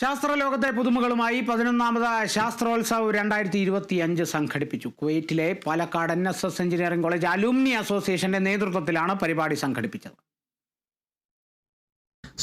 ശാസ്ത്രലോകത്തെ പുതുമകളുമായി 11ാമത് ശാസ്ത്രോത്സവ് 2025 സംഘടിപ്പിച്ചു. കുവൈറ്റിലെ Palakkad NSS engineering college അലൂമിനി അസോസിയേഷന്റെ നേതൃത്വത്തിലാണ് പരിപാടി സംഘടിപ്പിച്ചത്.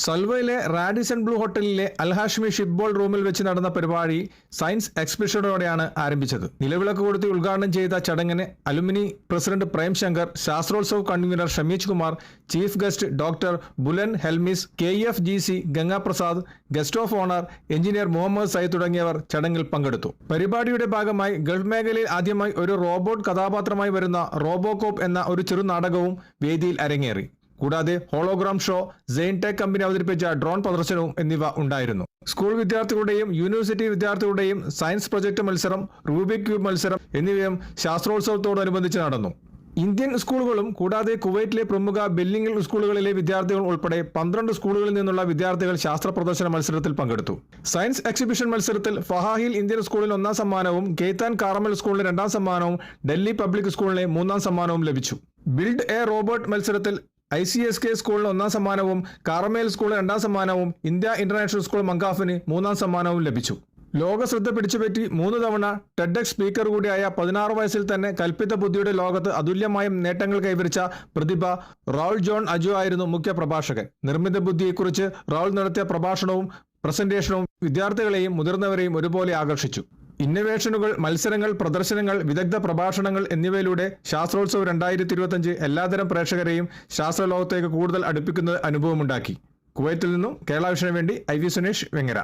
സൽവയിലെ റാഡിസൺ ബ്ലൂ ഹോട്ടലിലെ അൽഹാഷ്മി ഷിപ്ബോൾ റൂമിൽ വെച്ച് നടന്ന പരിപാടി സയൻസ് എക്സിബിഷനോടെയാണ് ആരംഭിച്ചത്. നിലവിളക്ക് കൊടുത്ത് ഉദ്ഘാടനം ചെയ്ത ചടങ്ങിന് alumni president Prem Shankar, Shastrotsav convener Shameej Kumar, chief guest doctor Bulan Helmis, KFGC Gangaprasad, guest of honour engineer Muhammad Sayyid തുടങ്ങിയവർ ചടങ്ങിൽ പങ്കെടുത്തു. പരിപാടിയുടെ ഭാഗമായി ഗൾഫ് മേഖലയിൽ ആദ്യമായി ഒരു റോബോട്ട് കഥാപാത്രമായി വരുന്ന റോബോകോപ്പ് എന്ന ഒരു ചെറുനാടകവും വേദിയിൽ അരങ്ങേറി. കൂടാതെ ഹോളോഗ്രാം ഷോ, സെയിൻടെക് കമ്പനി അവതരിപ്പിച്ച ഡ്രോൺ പ്രദർശനവും എന്നിവ ഉണ്ടായിരുന്നു. സ്കൂൾ വിദ്യാർത്ഥികളുടെയും യൂണിവേഴ്സിറ്റി വിദ്യാർത്ഥികളുടെയും സയൻസ് പ്രൊജക്ട് മത്സരം, റൂബിക് ക്യൂബ് മത്സരം എന്നിവയും ശാസ്ത്രോത്സവത്തോടനുബന്ധിച്ച് നടന്നു. ഇന്ത്യൻ സ്കൂളുകളും കൂടാതെ കുവൈറ്റിലെ പ്രമുഖ ബില്ലിംഗൽ സ്കൂളുകളിലെ വിദ്യാർത്ഥികൾ ഉൾപ്പെടെ 12 സ്കൂളുകളിൽ നിന്നുള്ള വിദ്യാർത്ഥികൾ ശാസ്ത്ര പ്രദർശന മത്സരത്തിൽ പങ്കെടുത്തു. സയൻസ് എക്സിബിഷൻ മത്സരത്തിൽ ഫഹാഹിൽ ഇന്ത്യൻ സ്കൂളിന് 1ാം സമ്മാനവും കെയ്ത്താൻ കാറമൽ സ്കൂളിന് 2ാം സമ്മാനവും ഡൽഹി പബ്ലിക് സ്കൂളിന് 3ാം സമ്മാനവും ലഭിച്ചു. ബിൽഡ് എ റോബോട്ട് മത്സരത്തിൽ ICSK സ്കൂളിന് 1ാം സമ്മാനവും കാറമേൽ സ്കൂളിന് 2ാം സമ്മാനവും ഇന്ത്യ ഇന്റർനാഷണൽ സ്കൂൾ മങ്കാഫിന് 3ാം സമ്മാനവും ലഭിച്ചു. ലോക ശ്രദ്ധ പിടിച്ചുപറ്റി 3 തവണ TEDx സ്പീക്കർ കൂടിയായ 16 വയസ്സിൽ തന്നെ കൽപ്പിത ബുദ്ധിയുടെ ലോകത്ത് അതുല്യമായ നേട്ടങ്ങൾ കൈവരിച്ച പ്രതിഭ റൗൾ ജോൺ അജു ആയിരുന്നു മുഖ്യ പ്രഭാഷകൻ. നിർമ്മിത ബുദ്ധിയെക്കുറിച്ച് റൗൾ നടത്തിയ പ്രഭാഷണവും പ്രസന്റേഷനും വിദ്യാർത്ഥികളെയും മുതിർന്നവരെയും ഒരുപോലെ ആകർഷിച്ചു. ഇന്നവേഷനുകൾ, മത്സരങ്ങൾ, പ്രദർശനങ്ങൾ, വിദഗ്ധ പ്രഭാഷണങ്ങൾ എന്നിവയിലൂടെ ശാസ്ത്രോത്സവ് 2025 എല്ലാതരം പ്രേക്ഷകരെയും ശാസ്ത്രലോകത്തേക്ക് കൂടുതൽ അടുപ്പിക്കുന്ന അനുഭവമുണ്ടാക്കി. കുവൈറ്റിൽ നിന്നും കേരള വിഷന് വേണ്ടി IV സുനേഷ്, വെങ്ങര.